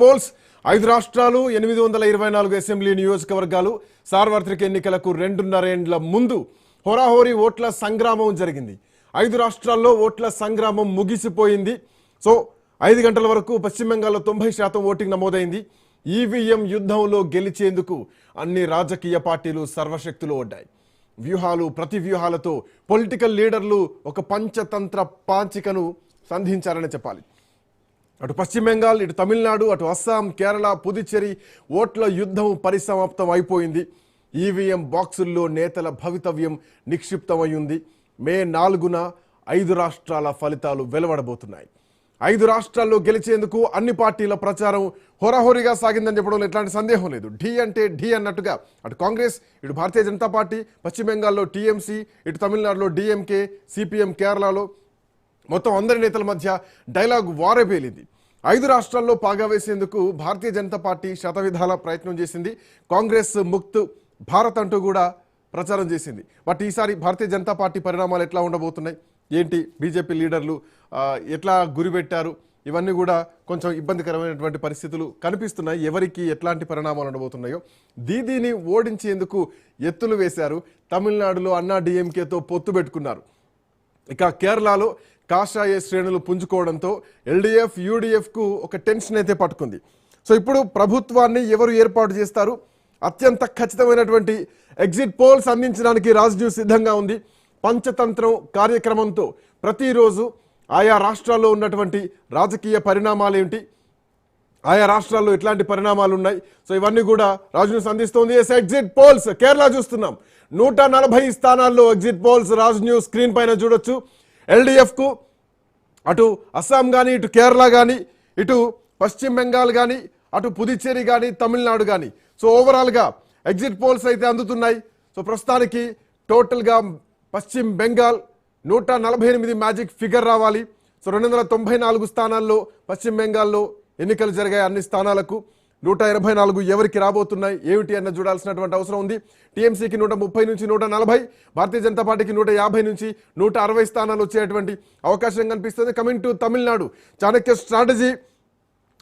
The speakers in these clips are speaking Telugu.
పోల్స్ 5 రాష్ట్రాలు 824 అసెంబ్లీ నియోజకవర్గాలు సార్వత్రిక ఎన్నికలకు 2.5 ఏండ్ల ముందు హోరాహోరీ ఓట్ల సంగ్రామం జరిగింది. 5 రాష్ట్రాల్లో ఓట్ల సంగ్రామం ముగిసిపోయింది. సో 5 గంటల వరకు పశ్చిమ బెంగాల్లో 90% ఓటింగ్ నమోదైంది. ఈవీఎం యుద్ధంలో గెలిచేందుకు అన్ని రాజకీయ పార్టీలు సర్వశక్తులు ఒడ్డాయి. వ్యూహాలు ప్రతి వ్యూహాలతో పొలిటికల్ లీడర్లు ఒక పంచతంత్ర పాంచికను సంధించారని చెప్పాలి. అటు పశ్చిమ బెంగాల్, ఇటు తమిళనాడు, అటు అస్సాం, కేరళ, పుదుచ్చేరి ఓట్ల యుద్ధం పరిసమాప్తం అయిపోయింది. ఈవీఎం బాక్సుల్లో నేతల భవితవ్యం నిక్షిప్తమైంది. మే 4న 5 రాష్ట్రాల ఫలితాలు వెలువడబోతున్నాయి. 5 రాష్ట్రాల్లో గెలిచేందుకు అన్ని పార్టీల ప్రచారం హోరాహోరీగా సాగిందని చెప్పడంలో ఎట్లాంటి సందేహం లేదు. ఢీ అంటే ఢీ అన్నట్టుగా అటు కాంగ్రెస్, ఇటు భారతీయ జనతా పార్టీ, పశ్చిమ బెంగాల్లో టీఎంసీ, ఇటు తమిళనాడులో డిఎంకే, సిపిఎం, కేరళలో మొత్తం అందరి నేతల మధ్య డైలాగ్ వారే పేలింది. 5 రాష్ట్రాల్లో పాగా వేసేందుకు భారతీయ జనతా పార్టీ శతవిధాల ప్రయత్నం చేసింది. కాంగ్రెస్ ముక్త్ భారత్ అంటూ కూడా ప్రచారం చేసింది. బట్ ఈసారి భారతీయ జనతా పార్టీ పరిణామాలు ఎట్లా ఉండబోతున్నాయి, ఏంటి, బీజేపీ లీడర్లు ఎట్లా గురిపెట్టారు, ఇవన్నీ కూడా కొంచెం ఇబ్బందికరమైనటువంటి పరిస్థితులు కనిపిస్తున్నాయి. ఎవరికి ఎట్లాంటి పరిణామాలు ఉండబోతున్నాయో దీదీని ఓడించేందుకు ఎత్తులు వేశారు. తమిళనాడులో అన్నా డిఎంకేతో పొత్తు పెట్టుకున్నారు. ఇక కేరళలో కాషాయ శ్రేణులు పుంజుకోవడంతో ఎల్డీఎఫ్, యూడీఎఫ్కు ఒక టెన్షన్ అయితే పట్టుకుంది. సో ఇప్పుడు ప్రభుత్వాన్ని ఎవరు ఏర్పాటు చేస్తారు, అత్యంత ఖచ్చితమైనటువంటి ఎగ్జిట్ పోల్స్ అందించడానికి రాజ్ న్యూస్ సిద్ధంగా ఉంది. పంచతంత్రం కార్యక్రమంతో ప్రతిరోజు ఆయా రాష్ట్రాల్లో ఉన్నటువంటి రాజకీయ పరిణామాలు ఏంటి, ఆయా రాష్ట్రాల్లో ఎట్లాంటి పరిణామాలు ఉన్నాయి, సో ఇవన్నీ కూడా రాజ్ న్యూస్ అందిస్తోంది. ఎగ్జిట్ పోల్స్ కేరళ చూస్తున్నాం. 140 స్థానాల్లో exit polls Raj news screen పైన చూడొచ్చు. ఎల్డీఎఫ్కు అటు అస్సాం కానీ, ఇటు కేరళ కానీ, ఇటు పశ్చిమ బెంగాల్ కానీ, అటు పుదుచ్చేరి కానీ, తమిళనాడు కానీ, సో ఓవరాల్గా ఎగ్జిట్ పోల్స్ అయితే అందుతున్నాయి. సో ప్రస్తుతానికి టోటల్గా పశ్చిమ బెంగాల్ 148 మ్యాజిక్ ఫిగర్ రావాలి. సో 294 స్థానాల్లో పశ్చిమ బెంగాల్లో ఎన్నికలు జరిగాయి. అన్ని స్థానాలకు 184 ఎవరికి రాబోతున్నాయి ఏమిటి అన్న చూడాల్సినటువంటి అవసరం ఉంది. టీఎంసీకి 130 నుంచి 140, భారతీయ జనతా పార్టీకి 150 నుంచి 160 స్థానాలు వచ్చేటువంటి అవకాశం కనిపిస్తుంది. Coming to Tamil Nadu, Chanakya strategy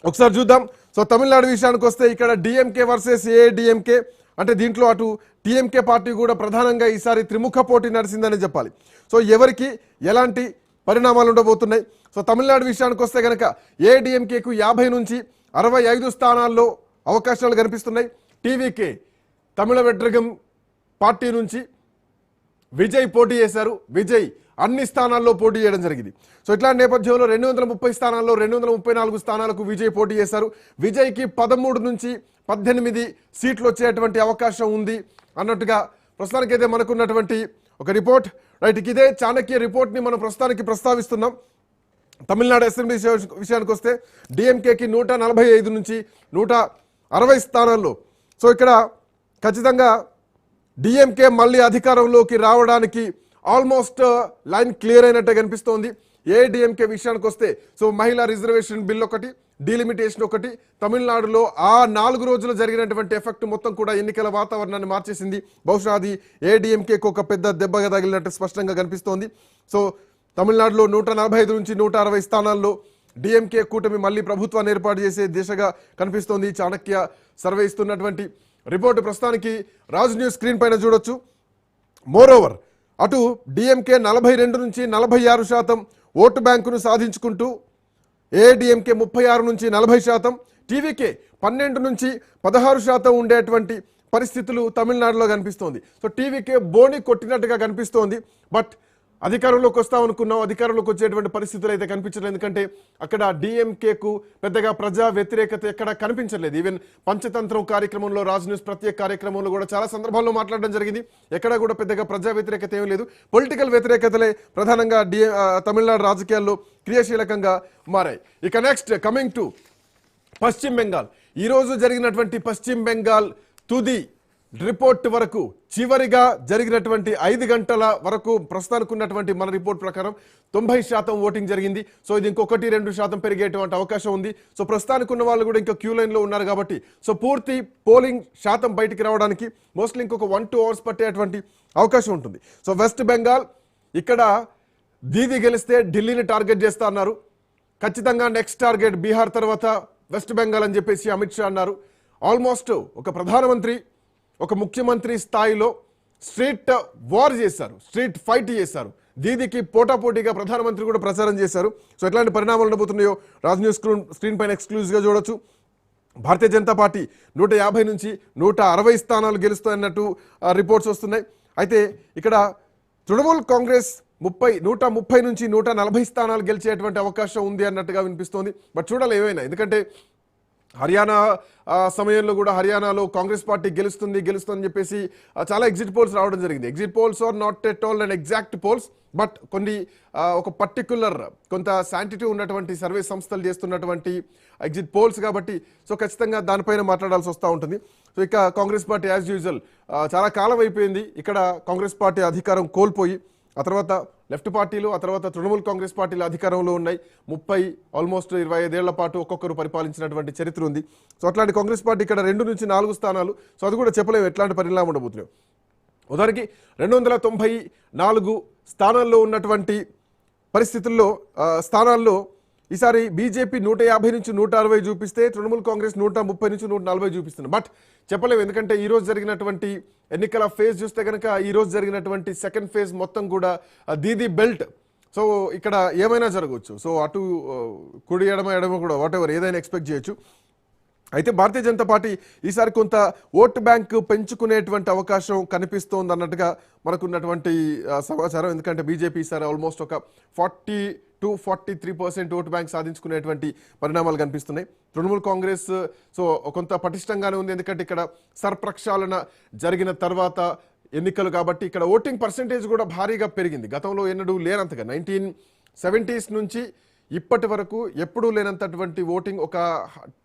ఒకసారి చూద్దాం. సో తమిళనాడు విషయానికి వస్తే ఇక్కడ డిఎంకే వర్సెస్ ఏఐడిఎంకే, అంటే దీంట్లో అటు టీఎంకే పార్టీ కూడా ప్రధానంగా ఈసారి త్రిముఖ పోటీ నడిచిందని చెప్పాలి. సో ఎవరికి ఎలాంటి పరిణామాలు ఉండబోతున్నాయి. సో తమిళనాడు విషయానికి వస్తే కనుక ఏఐడిఎంకేకు 50 నుంచి 65 స్థానాల్లో అవకాశాలు కనిపిస్తున్నాయి. టీవీకే తమిళ వెట్రగం పార్టీ నుంచి విజయ్ పోటీ చేశారు. విజయ్ అన్ని స్థానాల్లో పోటీ చేయడం జరిగింది. సో ఇట్లాంటి నేపథ్యంలో 230 స్థానాల్లో 234 స్థానాలకు విజయ్ పోటీ చేశారు. విజయ్కి 13 నుంచి 18 సీట్లు వచ్చేటువంటి అవకాశం ఉంది అన్నట్టుగా ప్రస్తుతానికైతే మనకున్నటువంటి ఒక రిపోర్ట్. రైట్, ఇదే చాణక్య రిపోర్ట్ని మనం ప్రస్తుతానికి ప్రస్తావిస్తున్నాం. తమిళనాడు అసెంబ్లీ విషయానికి వస్తే డిఎంకేకి 145 నుంచి 160 స్థానాల్లో. సో ఇక్కడ ఖచ్చితంగా డిఎంకే మళ్ళీ అధికారంలోకి రావడానికి ఆల్మోస్ట్ లైన్ క్లియర్ అయినట్టే కనిపిస్తోంది. ఏఐడిఎంకే విషయానికి వస్తే సో మహిళా రిజర్వేషన్ బిల్ ఒకటి, డీలిమిటేషన్ ఒకటి, తమిళనాడులో ఆ 4 రోజులు జరిగినటువంటి ఎఫెక్ట్ మొత్తం కూడా ఎన్నికల వాతావరణాన్ని మార్చేసింది. బహుశా అది ఏఐడిఎంకేకి ఒక పెద్ద దెబ్బగా తగిలినట్టు స్పష్టంగా కనిపిస్తోంది. సో తమిళనాడులో 145 నుంచి 160 స్థానాల్లో డిఎంకే కూటమి మళ్ళీ ప్రభుత్వాన్ని ఏర్పాటు చేసే దిశగా కనిపిస్తోంది. చాణక్య సర్వే ఇస్తున్నటువంటి రిపోర్టు ప్రస్తుతానికి రాజ్ న్యూస్ స్క్రీన్ పైన చూడొచ్చు. మోరోవర్ అటు డిఎంకే 42 నుంచి 46% ఓటు బ్యాంకును సాధించుకుంటూ ఏఐడిఎంకే 36 నుంచి 40%, టీవీకే 12 నుంచి 16% ఉండేటువంటి పరిస్థితులు తమిళనాడులో కనిపిస్తోంది. సో టీవీకే బోని కొట్టినట్టుగా కనిపిస్తోంది. బట్ అధికారంలోకి వస్తామనుకున్నాం, అధికారంలోకి వచ్చేటువంటి పరిస్థితులు అయితే కనిపించలేదు. ఎందుకంటే అక్కడ డిఎంకేకు పెద్దగా ప్రజా వ్యతిరేకత ఎక్కడ కనిపించలేదు. ఈవెన్ పంచతంత్రం కార్యక్రమంలో రాజ్ న్యూస్ ప్రత్యేక కార్యక్రమంలో కూడా చాలా సందర్భాల్లో మాట్లాడడం జరిగింది. ఎక్కడ కూడా పెద్దగా ప్రజా వ్యతిరేకత ఏమీ లేదు. పొలిటికల్ వ్యతిరేకతలే ప్రధానంగా తమిళనాడు రాజకీయాల్లో క్రియాశీలకంగా మారాయి. ఇక నెక్స్ట్ కమింగ్ టు పశ్చిమ బెంగాల్, ఈరోజు జరిగినటువంటి పశ్చిమ బెంగాల్ తుది రిపోర్ట్ వరకు చివరిగా జరిగినటువంటి 5 గంటల వరకు ప్రస్తుతానికి ఉన్నటువంటి మన రిపోర్ట్ ప్రకారం 90% ఓటింగ్ జరిగింది. సో ఇది ఇంకొకటి 2% పెరిగేటువంటి అవకాశం ఉంది. సో ప్రస్తుతానికి ఉన్న వాళ్ళు కూడా ఇంకా క్యూ లైన్లో ఉన్నారు కాబట్టి సో పూర్తి పోలింగ్ శాతం బయటికి రావడానికి మోస్ట్లీ ఇంకొక 1-2 అవర్స్ పట్టేటువంటి అవకాశం ఉంటుంది. సో వెస్ట్ బెంగాల్ ఇక్కడ దీది గెలిస్తే ఢిల్లీని టార్గెట్ చేస్తా అన్నారు. ఖచ్చితంగా నెక్స్ట్ టార్గెట్ బీహార్ తర్వాత వెస్ట్ బెంగాల్ అని చెప్పేసి అమిత్ షా అన్నారు. ఆల్మోస్ట్ ఒక ప్రధానమంత్రి ఒక ముఖ్యమంత్రి స్థాయిలో స్ట్రీట్ వార్ చేశారు, స్ట్రీట్ ఫైట్ చేశారు. దీనికి పోటాపోటీగా ప్రధానమంత్రి కూడా ప్రచారం చేశారు. సో ఎట్లాంటి పరిణామాలు ఉండబోతున్నాయో రాజ్ న్యూస్ స్క్రీన్ పైన ఎక్స్క్లూజివ్గా చూడొచ్చు. భారతీయ జనతా పార్టీ 150 నుంచి 160 స్థానాలు గెలుస్తాయన్నట్టు రిపోర్ట్స్ వస్తున్నాయి. అయితే ఇక్కడ తృణమూల్ కాంగ్రెస్ 130 నుంచి 140 స్థానాలు గెలిచేటువంటి అవకాశం ఉంది అన్నట్టుగా వినిపిస్తోంది. బట్ చూడాలి ఏమైనా, ఎందుకంటే హర్యానా సమయంలో కూడా హర్యానాలో కాంగ్రెస్ పార్టీ గెలుస్తుందని చెప్పేసి చాలా ఎగ్జిట్ పోల్స్ రావడం జరిగింది. Exit polls are not at all and exact polls, but కొన్ని ఒక పర్టిక్యులర్ కొంత శాంటిటీ ఉన్నటువంటి సర్వే సంస్థలు చేస్తున్నటువంటి ఎగ్జిట్ పోల్స్ కాబట్టి సో ఖచ్చితంగా దానిపైన మాట్లాడాల్సి వస్తూ ఉంటుంది. సో ఇక కాంగ్రెస్ పార్టీ యాజ్ యూజువల్ చాలా కాలం అయిపోయింది ఇక్కడ కాంగ్రెస్ పార్టీ అధికారం కోల్పోయి, ఆ తర్వాత లెఫ్ట్ పార్టీలు, ఆ తర్వాత తృణమూల్ కాంగ్రెస్ పార్టీలు అధికారంలో ఉన్నాయి. ఆల్మోస్ట్ 25 ఏళ్ల పాటు ఒక్కొక్కరు పరిపాలించినటువంటి చరిత్ర ఉంది. సో అట్లాంటి కాంగ్రెస్ పార్టీ ఇక్కడ 2 నుంచి 4 స్థానాలు, సో అది కూడా చెప్పలేము ఎట్లాంటి పరిణామం ఉండబోతున్నాయి. ఉదాహరణకి 294 స్థానాల్లో ఉన్నటువంటి పరిస్థితుల్లో స్థానాల్లో ఈసారి బీజేపీ 150 నుంచి 160 చూపిస్తే తృణమూల్ కాంగ్రెస్ 130 నుంచి 140 చూపిస్తుంది. బట్ చెప్పలేము, ఎందుకంటే ఈ రోజు జరిగినటువంటి ఎన్నికల ఫేజ్ చూస్తే కనుక ఈ రోజు జరిగినటువంటి సెకండ్ ఫేజ్ మొత్తం కూడా దీది బెల్ట్. సో ఇక్కడ ఏమైనా జరగవచ్చు. సో అటు కుడి ఎడమ కూడా వాట్ ఎవర్ ఏదైనా ఎక్స్పెక్ట్ చేయొచ్చు. అయితే భారతీయ జనతా పార్టీ ఈసారి కొంత ఓటు బ్యాంక్ పెంచుకునేటువంటి అవకాశం కనిపిస్తోంది అన్నట్టుగా మనకున్నటువంటి సమాచారం. ఎందుకంటే బీజేపీ ఈసారి ఆల్మోస్ట్ ఒక 40-43% ఓటు బ్యాంక్ సాధించుకునేటువంటి పరిణామాలు కనిపిస్తున్నాయి. తృణమూల్ కాంగ్రెస్ సో కొంత పటిష్టంగానే ఉంది, ఎందుకంటే ఇక్కడ సర్ప్రక్షాళన జరిగిన తర్వాత ఎన్నికలు కాబట్టి ఇక్కడ ఓటింగ్ పర్సెంటేజ్ కూడా భారీగా పెరిగింది. గతంలో ఎన్నడూ లేనంతగా 1970s నుంచి ఇప్పటి వరకు ఎప్పుడూ లేనంతటువంటి ఓటింగ్ ఒక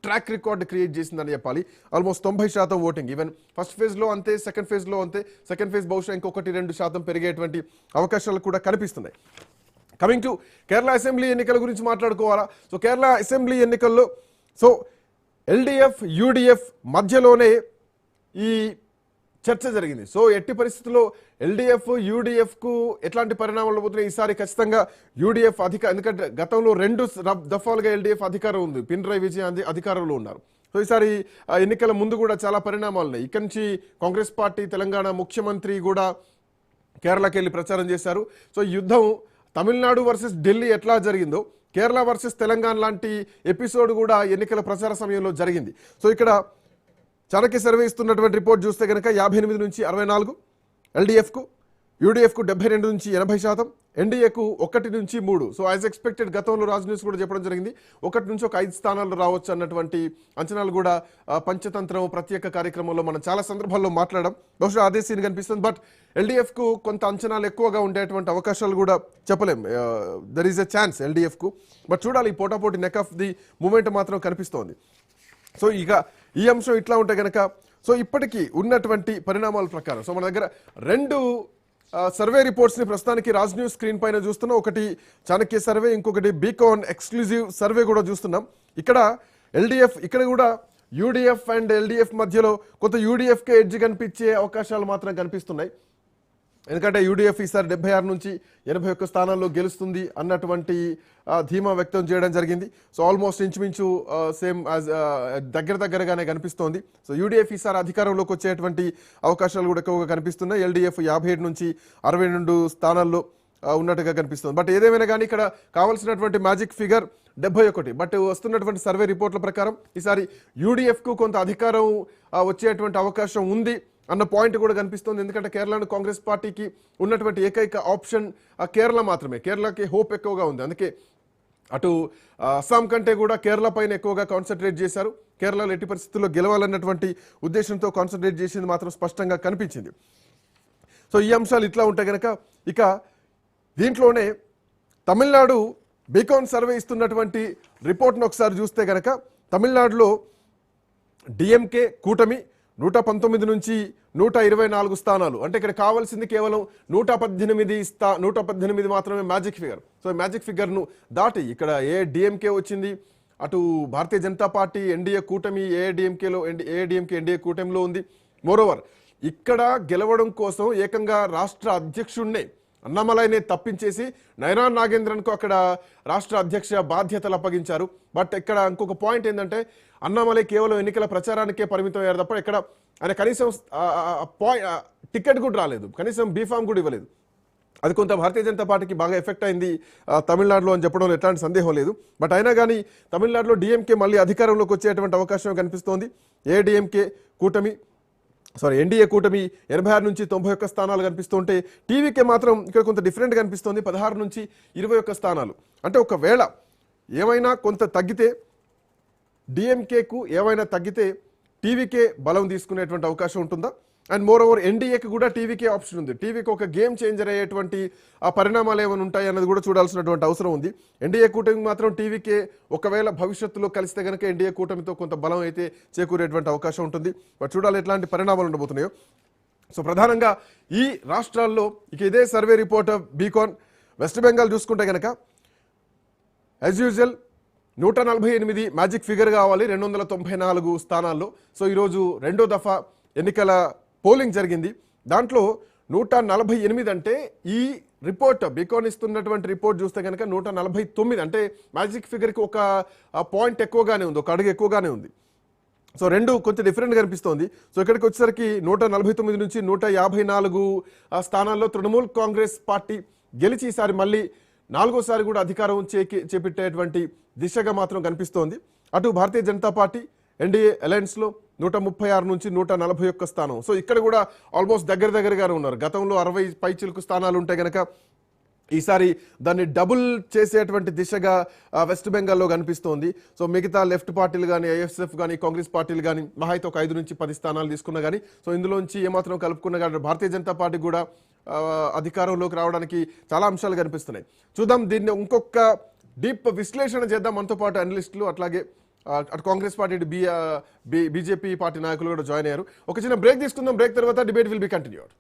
ట్రాక్ రికార్డ్ క్రియేట్ చేసిందని చెప్పాలి. Almost 90% voting. ఈవెన్ ఫస్ట్ ఫేజ్లో అంతే, సెకండ్ ఫేజ్లో అంతే. సెకండ్ ఫేజ్ బహుశా ఇంకొకటి 2% పెరిగేటువంటి అవకాశాలు కూడా కనిపిస్తున్నాయి. కమింగ్ టు కేరళ అసెంబ్లీ ఎన్నికల గురించి మాట్లాడుకోవాలా. సో కేరళ అసెంబ్లీ ఎన్నికల్లో సో ఎల్డిఎఫ్ యూడిఎఫ్ మధ్యలోనే ఈ చర్చ జరిగింది. సో ఎట్టి పరిస్థితుల్లో ఎల్డిఎఫ్ యూడిఎఫ్కు ఎట్లాంటి పరిణామాలు పోతున్నాయి ఈసారి ఖచ్చితంగా యూడిఎఫ్ ఎందుకంటే గతంలో 2 దఫాలుగా ఎల్డిఎఫ్ అధికారం ఉంది, పినరయ్ విజయన్ అధికారంలో ఉన్నారు. సో ఈసారి ఎన్నికల ముందు కూడా చాలా పరిణామాలు ఉన్నాయి. ఇక్కడి నుంచి కాంగ్రెస్ పార్టీ తెలంగాణ ముఖ్యమంత్రి కూడా కేరళకి వెళ్ళి ప్రచారం చేశారు. సో యుద్ధం తమిళనాడు వర్సెస్ ఢిల్లీ ఎట్లా జరిగిందో కేరళ వర్సెస్ తెలంగాణ లాంటి ఎపిసోడ్ కూడా ఎన్నికల ప్రచార సమయంలో జరిగింది. సో ఇక్కడ చాణక్య సర్వే ఇస్తున్నటువంటి రిపోర్ట్ చూస్తే కనుక 58 నుంచి 64, ఎల్డిఎఫ్కు, యూడిఎఫ్కు 72 నుంచి 80%, ఎన్డీఏకు 1 నుంచి 3. సో యాజ్ ఎక్స్పెక్టెడ్ గతంలో రాజ్ న్యూస్ కూడా చెప్పడం జరిగింది 1 నుంచి 5 స్థానాలు రావచ్చు అన్నటువంటి అంచనాలు కూడా పంచతంత్రం ప్రత్యేక కార్యక్రమంలో మనం చాలా సందర్భాల్లో మాట్లాడడం. బహుశా అదే సీన్ కనిపిస్తుంది. బట్ ఎల్డిఎఫ్కు కొంత అంచనాలు ఎక్కువగా ఉండేటువంటి అవకాశాలు కూడా చెప్పలేం. దర్ ఈజ్ ఎ ఛాన్స్ ఎల్డిఎఫ్కు. బట్ చూడాలి, ఈ పోటాపోటీ నెక్ ఆఫ్ ది మూమెంట్ మాత్రం కనిపిస్తోంది. సో ఇక ఈ అంశం ఇట్లా ఉంటే కనుక సో ఇప్పటికీ ఉన్నటువంటి పరిణామాల ప్రకారం సో మన దగ్గర 2 సర్వే రిపోర్ట్స్ని ప్రస్తుతానికి రాజ్ న్యూస్ స్క్రీన్ పైన చూస్తున్నాం. ఒకటి చాణక్య సర్వే, ఇంకొకటి బీకాన్ ఎక్స్క్లూజివ్ సర్వే కూడా చూస్తున్నాం. ఇక్కడ ఎల్డిఎఫ్, ఇక్కడ కూడా యూడిఎఫ్ అండ్ ఎల్డిఎఫ్ మధ్యలో కొంత యూడిఎఫ్కే ఎడ్జ్ కనిపించే అవకాశాలు మాత్రం కనిపిస్తున్నాయి. ఎందుకంటే యూడిఎఫ్ ఈసారి 76 నుంచి 81 స్థానాల్లో గెలుస్తుంది అన్నటువంటి ధీమా వ్యక్తం చేయడం జరిగింది. సో ఆల్మోస్ట్ ఇంచుమించు సేమ్ దగ్గరగానే కనిపిస్తోంది. సో యూడిఎఫ్ ఈసారి అధికారంలోకి వచ్చేటువంటి అవకాశాలు కూడా ఎక్కువగా కనిపిస్తున్నాయి. ఎల్డిఎఫ్ 57 నుంచి 62 స్థానాల్లో ఉన్నట్టుగా కనిపిస్తుంది. బట్ ఏదేమైనా కానీ ఇక్కడ కావాల్సినటువంటి మ్యాజిక్ ఫిగర్ 71. బట్ వస్తున్నటువంటి సర్వే రిపోర్ట్ల ప్రకారం ఈసారి యూడిఎఫ్కు కొంత అధికారం వచ్చేటువంటి అవకాశం ఉంది అన్న పాయింట్ కూడా కనిపిస్తుంది. ఎందుకంటే కేరళను కాంగ్రెస్ పార్టీకి ఉన్నటువంటి ఏకైక ఆప్షన్ కేరళ మాత్రమే. కేరళకి హోప్ ఎక్కువగా ఉంది. అందుకే అటు అస్సాం కంటే కూడా కేరళ పైన ఎక్కువగా కాన్సన్ట్రేట్ చేశారు. కేరళలో ఎట్టి పరిస్థితుల్లో గెలవాలన్నటువంటి ఉద్దేశంతో కాన్సన్ట్రేట్ చేసింది మాత్రం స్పష్టంగా కనిపించింది. సో ఈ అంశాలు ఇట్లా ఉంటే కనుక ఇక దీంట్లోనే తమిళనాడు బీకాన్ సర్వే ఇస్తున్నటువంటి రిపోర్ట్ను ఒకసారి చూస్తే కనుక తమిళనాడులో డిఎంకే కూటమి 119 నుంచి 124 స్థానాలు. అంటే ఇక్కడ కావాల్సింది కేవలం 118 మాత్రమే మ్యాజిక్ ఫిగర్. సో మ్యాజిక్ ఫిగర్ను దాటి ఇక్కడ డిఎంకే వచ్చింది, అటు భారతీయ జనతా పార్టీ ఎన్డీఏ కూటమి ఏఐడిఎంకే ఎన్డీఏ కూటమిలో ఉంది. మోరోవర్ ఇక్కడ గెలవడం కోసం ఏకంగా రాష్ట్ర అధ్యక్షుడినే అన్నామలైనే తప్పించేసి నైనా నాగేంద్రన్కు అక్కడ రాష్ట్ర అధ్యక్ష బాధ్యతలు అప్పగించారు. బట్ ఇక్కడ ఇంకొక పాయింట్ ఏంటంటే అన్నామలై కేవలం ఎన్నికల ప్రచారానికే పరిమితం అయ్యారు తప్ప ఇక్కడ ఆయన కనీసం టికెట్ కూడా రాలేదు, కనీసం బీఫామ్ కూడా ఇవ్వలేదు. అది కొంత భారతీయ జనతా పార్టీకి బాగా ఎఫెక్ట్ అయింది తమిళనాడులో అని చెప్పడంలో ఎట్లాంటి సందేహం లేదు. బట్ అయినా కానీ తమిళనాడులో డిఎంకే మళ్ళీ అధికారంలోకి వచ్చేటువంటి అవకాశం కనిపిస్తోంది. ఎన్డీఏ కూటమి 86 నుంచి 91 స్థానాలు కనిపిస్తుంటే టీవీకే మాత్రం ఇక్కడ కొంత డిఫరెంట్ కనిపిస్తోంది, 16 నుంచి 21 స్థానాలు. అంటే ఒకవేళ ఏమైనా కొంత తగ్గితే డిఎంకేకు ఏమైనా తగ్గితే టీవీకే బలం తీసుకునేటువంటి అవకాశం ఉంటుందా? అండ్ మోర్ ఓవర్ ఎన్డీఏకి కూడా టీవీకే ఆప్షన్ ఉంది. టీవీకి ఒక గేమ్ చేంజర్ అయ్యేటువంటి ఆ పరిణామాలు ఏమైనా ఉంటాయి అన్నది కూడా చూడాల్సినటువంటి అవసరం ఉంది. ఎన్డీఏ కూటమి మాత్రం టీవీకే ఒకవేళ భవిష్యత్తులో కలిస్తే కనుక ఎన్డీఏ కూటమితో కొంత బలం అయితే చేకూరేటువంటి అవకాశం ఉంటుంది. బట్ చూడాలి ఎట్లాంటి పరిణామాలు ఉండబోతున్నాయో. సో ప్రధానంగా ఈ రాష్ట్రాల్లో ఇక ఇదే survey report beacon west Bengal చూసుకుంటే కనుక యాజ్ యూజువల్ 148 మ్యాజిక్ ఫిగర్ కావాలి 294 స్థానాల్లో. సో ఈరోజు రెండో దఫా ఎన్నికల పోలింగ్ జరిగింది. దాంట్లో 148 అంటే ఈ రిపోర్ట్ బీకాన్ ఇస్తున్నటువంటి రిపోర్ట్ చూస్తే కనుక 149 అంటే మ్యాజిక్ ఫిగర్కి ఒక పాయింట్ ఎక్కువగానే ఉంది, ఒక అడుగు ఎక్కువగానే ఉంది. సో రెండు కొంచెం డిఫరెంట్ కనిపిస్తోంది. సో ఇక్కడికి వచ్చేసరికి 149 నుంచి 154 స్థానాల్లో తృణమూల్ కాంగ్రెస్ పార్టీ గెలిచి ఈసారి మళ్ళీ 4వ సారి కూడా అధికారం చేపట్టేటువంటి దిశగా మాత్రం కనిపిస్తోంది. అటు భారతీయ జనతా పార్టీ ఎన్డీఏ అలయన్స్లో 136 నుంచి 141 స్థానం. సో ఇక్కడ కూడా ఆల్మోస్ట్ దగ్గరగానే ఉన్నారు. గతంలో 60 పైచిలుకు స్థానాలు ఉంటే కనుక ఈసారి దాన్ని డబుల్ చేసేటువంటి దిశగా వెస్ట్ బెంగాల్లో కనిపిస్తోంది. సో మిగతా లెఫ్ట్ పార్టీలు కానీ ఐఎస్ఎఫ్ కానీ కాంగ్రెస్ పార్టీలు కానీ మహా అయితే ఒక 5 నుంచి 10 స్థానాలు తీసుకున్నా కానీ సో ఇందులోంచి ఏమాత్రం కలుపుకున్నా కానీ భారతీయ జనతా పార్టీ కూడా అధికారంలోకి రావడానికి చాలా అంశాలు కనిపిస్తున్నాయి. చూద్దాం, దీన్ని ఇంకొక డీప్ విశ్లేషణ చేద్దాం. మనతో పాటు అనలిస్టులు అట్లాగే అటు కాంగ్రెస్ పార్టీ బీజేపీ పార్టీ నాయకులు కూడా జాయిన్ అయ్యారు. ఒక చిన్న బ్రేక్ తీసుకుందాం. బ్రేక్ తర్వాత డిబేట్ విల్ బి కంటిన్యూడ్.